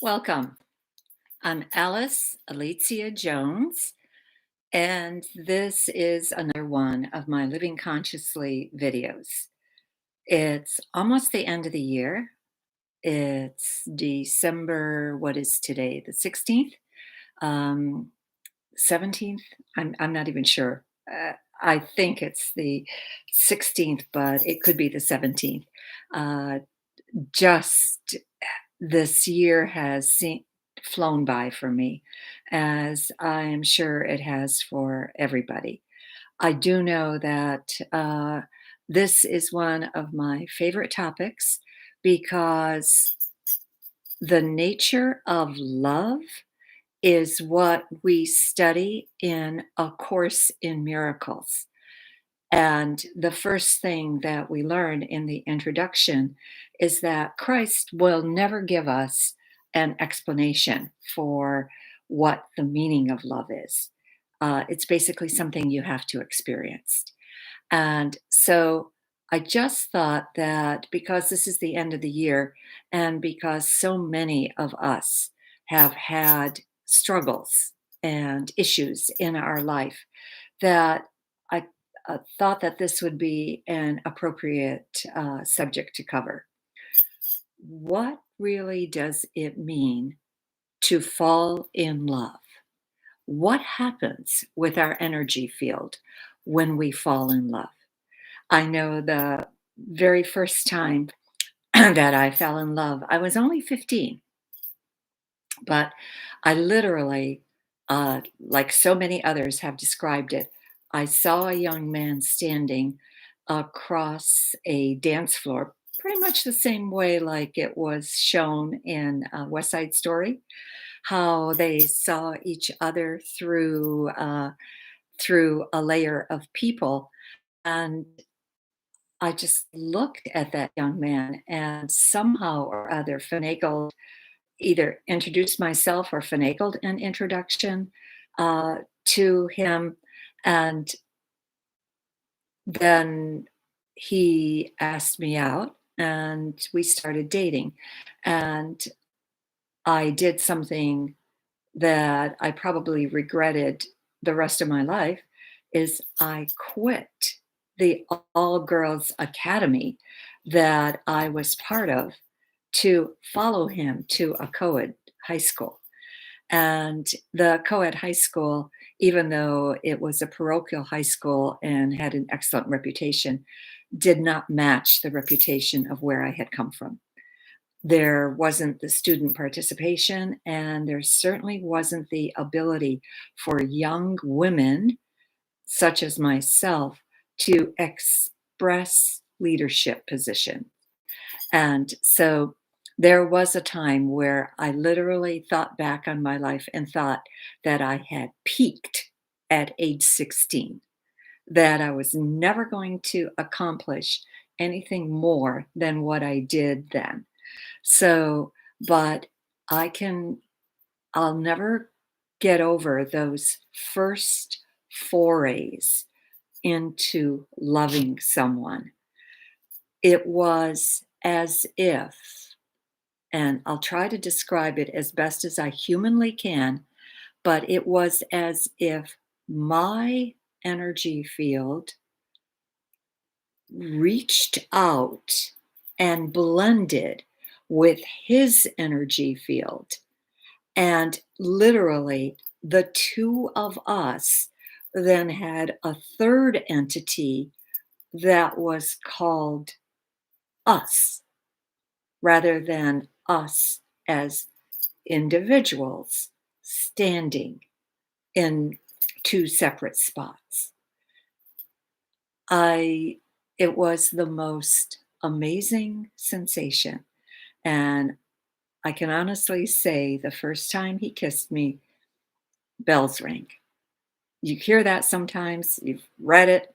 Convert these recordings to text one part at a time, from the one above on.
Welcome. I'm Alice Alicia Jones, and this is another one of my Living Consciously videos. It's almost the end of the year. It's December, what is today? The 16th? Um, 17th? I'm not even sure. I think it's the 16th, but it could be the 17th. Uh, just this year has flown by for me, as I am sure it has for everybody. I do know that this is one of my favorite topics because the nature of love is what we study in A Course in Miracles. And the first thing that we learn in the introduction is that Christ will never give us an explanation for what the meaning of love is. It's basically something you have to experience. And so I just thought that because this is the end of the year and because so many of us have had struggles and issues in our life, that I thought that this would be an appropriate subject to cover. What really does it mean to fall in love? What happens with our energy field when we fall in love? I know the very first time that I fell in love, I was only 15, but I literally, like so many others have described it, I saw a young man standing across a dance floor, pretty much the same way like it was shown in West Side Story, how they saw each other through a layer of people. And I just looked at that young man and somehow or other finagled, either introduced myself or finagled an introduction to him. And then he asked me out and we started dating. And I did something that I probably regretted the rest of my life is I quit the all girls academy that I was part of to follow him to a co-ed high school. And the co-ed high school, even though it was a parochial high school and had an excellent reputation, did not match the reputation of where I had come from. There wasn't the student participation, and there certainly wasn't the ability for young women, such as myself, to express leadership position. And so there was a time where I literally thought back on my life and thought that I had peaked at age 16, that I was never going to accomplish anything more than what I did then. So, but I can, I'll never get over those first forays into loving someone. It was as if, and I'll try to describe it as best as I humanly can, but it was as if my energy field reached out and blended with his energy field. And literally, the two of us then had a third entity that was called us, rather than us as individuals standing in two separate spots. I It was the most amazing sensation, and I can honestly say the first time he kissed me, bells rang. You hear that sometimes, you've read it,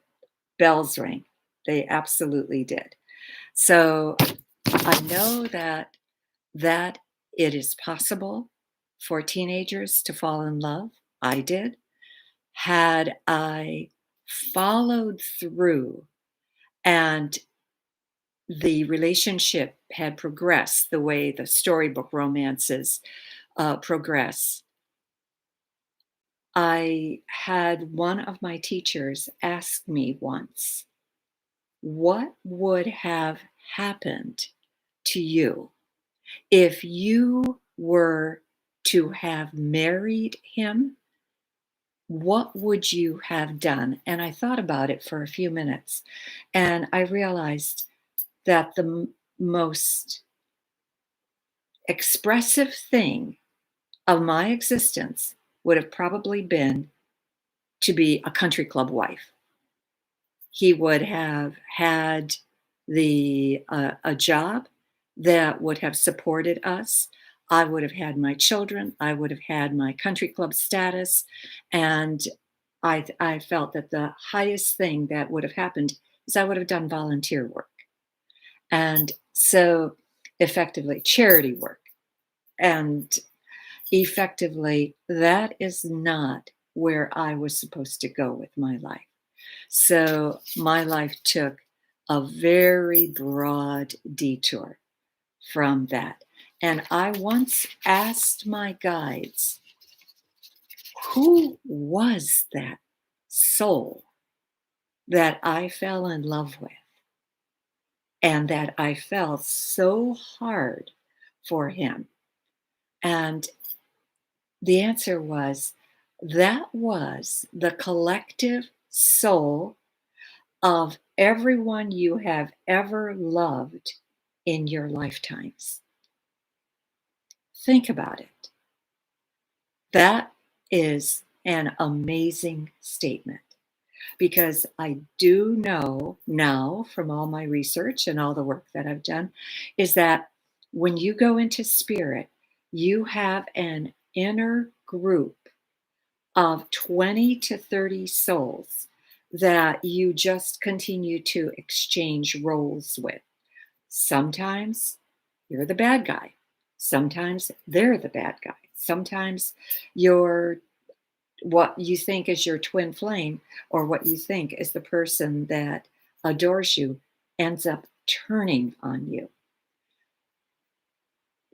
bells rang. They absolutely did. So I know that it is possible for teenagers to fall in love. I did. Had I followed through and the relationship had progressed the way the storybook romances progress. I had one of my teachers ask me once, what would have happened to you if you were to have married him? What would you have done? And I thought about it for a few minutes, and I realized that the most expressive thing of my existence would have probably been to be a country club wife. He would have had a job that would have supported us. I would have had my children. I would have had my country club status, and I felt that the highest thing that would have happened is I would have done volunteer work, and so effectively charity work, and effectively that is not where I was supposed to go with my life. So my life took a very broad detour from that. And I once asked my guides, who was that soul that I fell in love with and that I fell so hard for him? And the answer was, that was the collective soul of everyone you have ever loved in your lifetimes. Think about it. That is an amazing statement because I do know now from all my research and all the work that I've done is that when you go into spirit, you have an inner group of 20 to 30 souls that you just continue to exchange roles with. Sometimes you're the bad guy. Sometimes they're the bad guy. Sometimes you're what you think is your twin flame or what you think is the person that adores you ends up turning on you.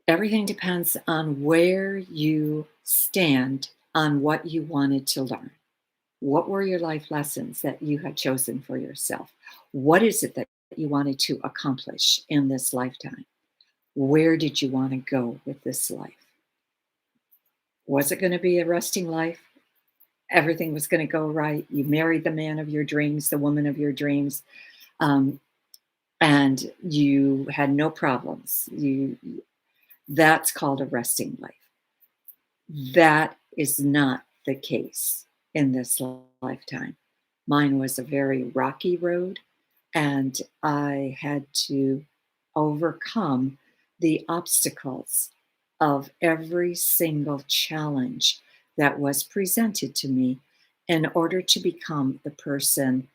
Everything depends on where you stand on what you wanted to learn. What were your life lessons that you had chosen for yourself? What is it that you wanted to accomplish in this lifetime? Where did you want to go with this life? Was it going to be a resting life? Everything was going to go right. You married the man of your dreams, the woman of your dreams, um, and you had no problems. That's called a resting life. That is not the case in this lifetime. Mine was a very rocky road, and I had to overcome the obstacles of every single challenge that was presented to me in order to become the person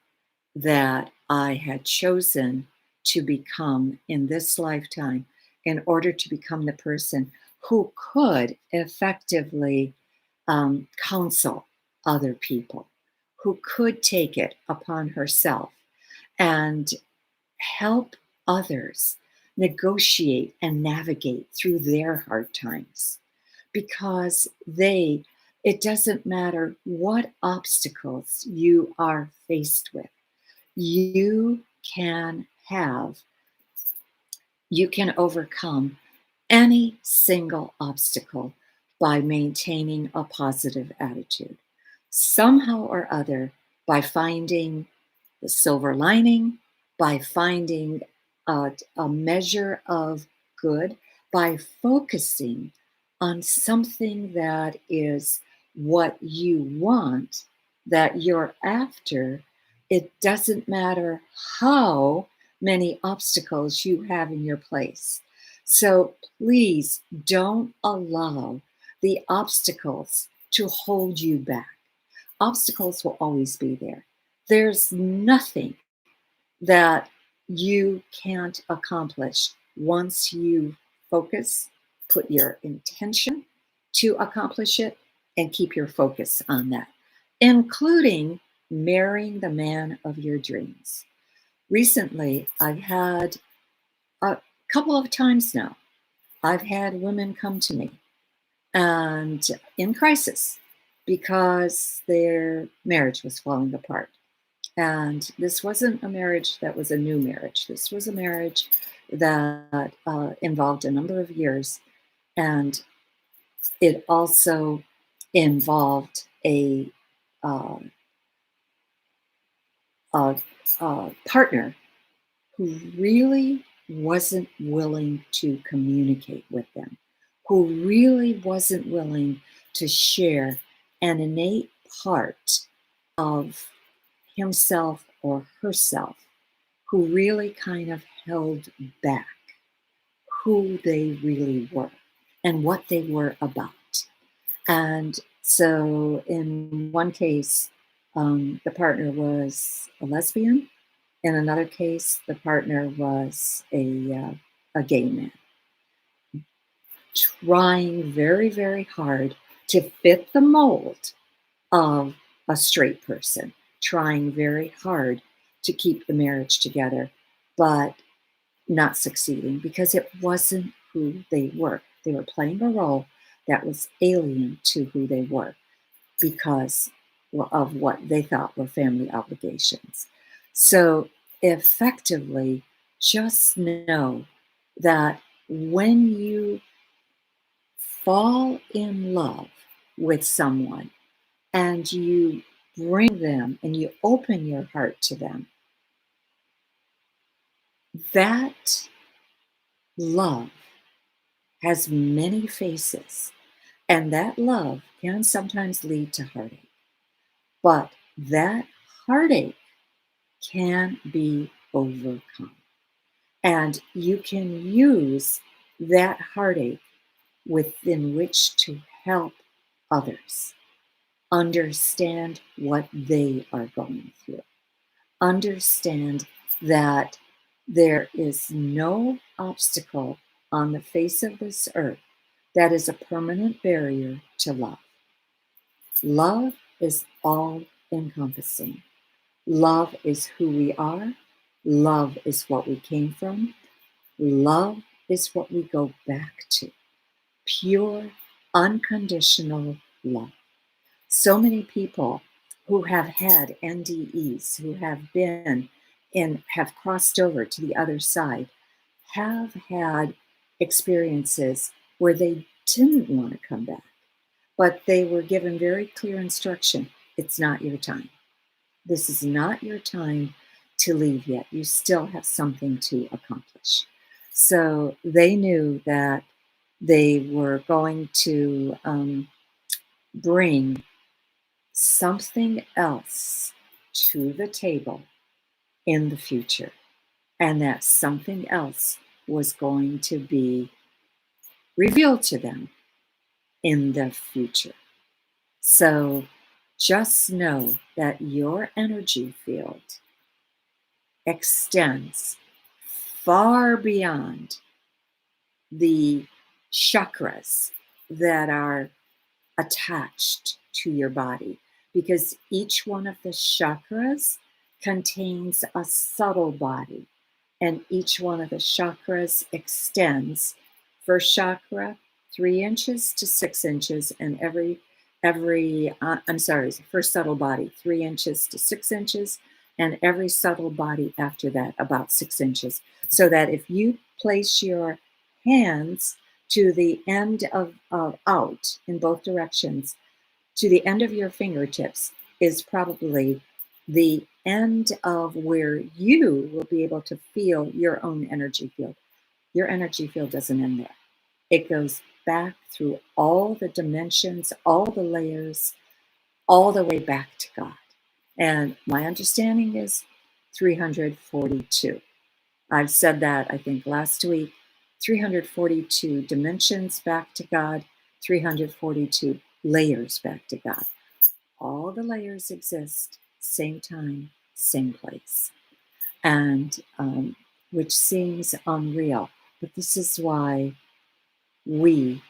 that I had chosen to become in this lifetime, in order to become the person who could effectively counsel other people, who could take it upon herself and help others negotiate and navigate through their hard times because it doesn't matter what obstacles you are faced with, you can have, you can overcome any single obstacle by maintaining a positive attitude. Somehow or other, by finding the silver lining, by finding a measure of good, by focusing on something that is what you want, that you're after, it doesn't matter how many obstacles you have in your place. So please don't allow the obstacles to hold you back. Obstacles will always be there. There's nothing that you can't accomplish once you focus, put your intention to accomplish it, and keep your focus on that, including marrying the man of your dreams. Recently, I've had Couple of times now, I've had women come to me and in crisis because their marriage was falling apart. And this wasn't a marriage that was a new marriage. This was a marriage that involved a number of years. And it also involved uh, a, a partner who really wasn't willing to communicate with them, who really wasn't willing to share an innate part of himself or herself, who really kind of held back who they really were and what they were about. And so, in one case, the partner was a lesbian. In another case, the partner was a gay man, trying very, very hard to fit the mold of a straight person, trying very hard to keep the marriage together, but not succeeding because it wasn't who they were. They were playing a role that was alien to who they were because of what they thought were family obligations. So effectively, just know that when you fall in love with someone and you bring them and you open your heart to them, that love has many faces. And that love can sometimes lead to heartache. But that heartache can be overcome. And you can use that heartache within which to help others understand what they are going through. Understand that there is no obstacle on the face of this earth that is a permanent barrier to love. Love is all encompassing. Love is who we are. Love is what we came from. Love is what we go back to. Pure, unconditional love. So many people who have had NDEs, who have been and have crossed over to the other side, have had experiences where they didn't want to come back, but they were given very clear instruction. It's not your time. This is not your time to leave yet. You still have something to accomplish. So they knew that they were going to bring something else to the table in the future, and that something else was going to be revealed to them in the future. So just know that your energy field extends far beyond the chakras that are attached to your body because each one of the chakras contains a subtle body and each one of the chakras extends. First chakra 3 inches to 6 inches, and I'm sorry, first subtle body 3 inches to 6 inches, and every subtle body after that about 6 inches, so that if you place your hands to the end of out in both directions, to the end of your fingertips is probably the end of where you will be able to feel your own energy field. Your energy field doesn't end there. It goes back through all the dimensions, all the layers, all the way back to God. And my understanding is 342. I've said that, I think, last week. 342 dimensions back to God, 342 layers back to God. All the layers exist, same time, same place. And which seems unreal. But this is why we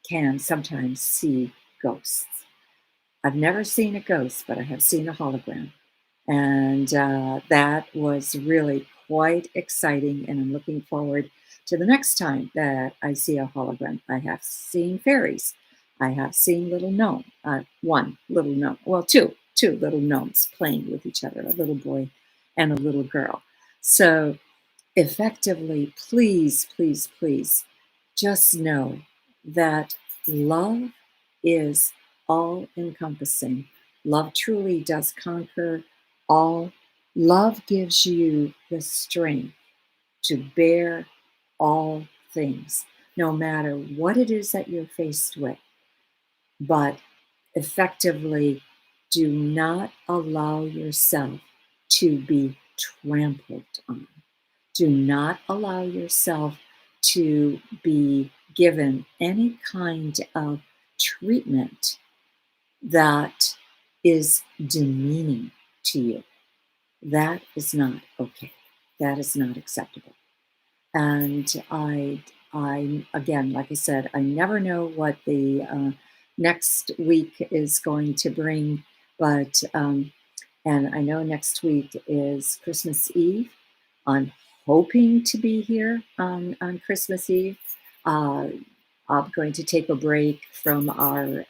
can sometimes see ghosts. I've never seen a ghost, but I have seen a hologram. And that was really quite exciting, and I'm looking forward to the next time that I see a hologram. I have seen fairies. I have seen little gnome, one little gnome, well, two little gnomes playing with each other, a little boy and a little girl. So effectively, please, please, please, just know that love is all encompassing. Love truly does conquer all. Love gives you the strength to bear all things, no matter what it is that you're faced with. But effectively, do not allow yourself to be trampled on. Do not allow yourself to be given any kind of treatment that is demeaning to you. That is not okay. That is not acceptable. And I again, like I said, I never know what the next week is going to bring, but and I know next week is Christmas Eve. I'm hoping to be here on Christmas Eve. Uh, I'm going to take a break from our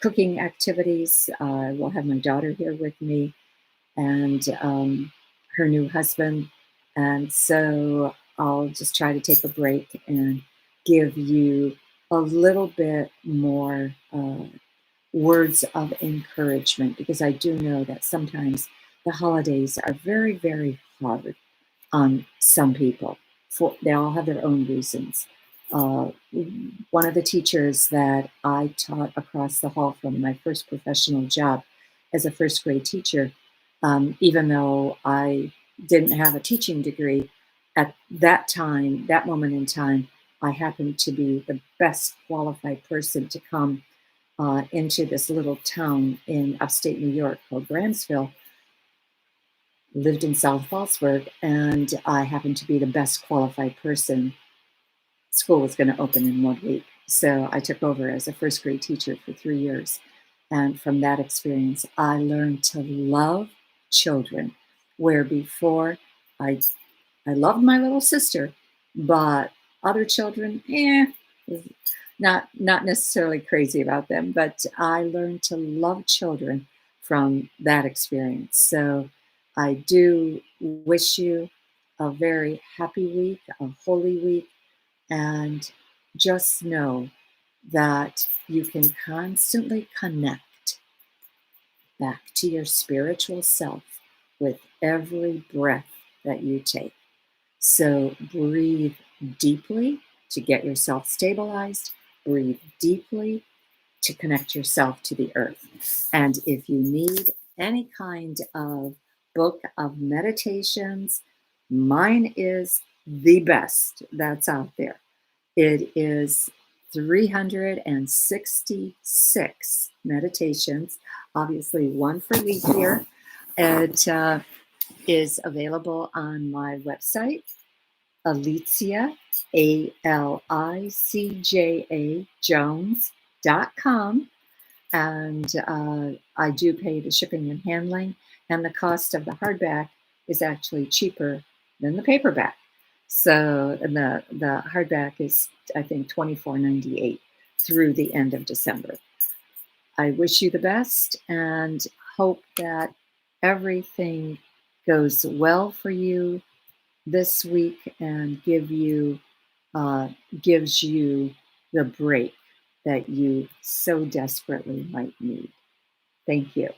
cooking activities. We'll have my daughter here with me and her new husband. And so I'll just try to take a break and give you a little bit more words of encouragement because I do know that sometimes the holidays are very, very hard on some people. For they all have their own reasons. Uh, One of the teachers that I taught across the hall from my first professional job as a first grade teacher, even though I didn't have a teaching degree at that time, that moment in time, I happened to be the best qualified person to come into this little town in upstate New York called Grantsville. Lived in South Fallsburg, and I happened to be the best qualified person. School was going to open in 1 week. So I took over as a first grade teacher for 3 years. And from that experience, I learned to love children, where before I, I loved my little sister, but other children, not necessarily crazy about them, but I learned to love children from that experience. So I do wish you a very happy week, a holy week, and just know that you can constantly connect back to your spiritual self with every breath that you take. So breathe deeply to get yourself stabilized, breathe deeply to connect yourself to the earth. And if you need any kind of book of meditations, mine is the best that's out there. It is 366 meditations, obviously one for leap year. It is available on my website, Alicja, ALICJA Jones.com. And I do pay the shipping and handling, and the cost of the hardback is actually cheaper than the paperback. So the hardback is, I think, $24.98 through the end of December. I wish you the best and hope that everything goes well for you this week and uh, gives you the break that you so desperately might need. Thank you.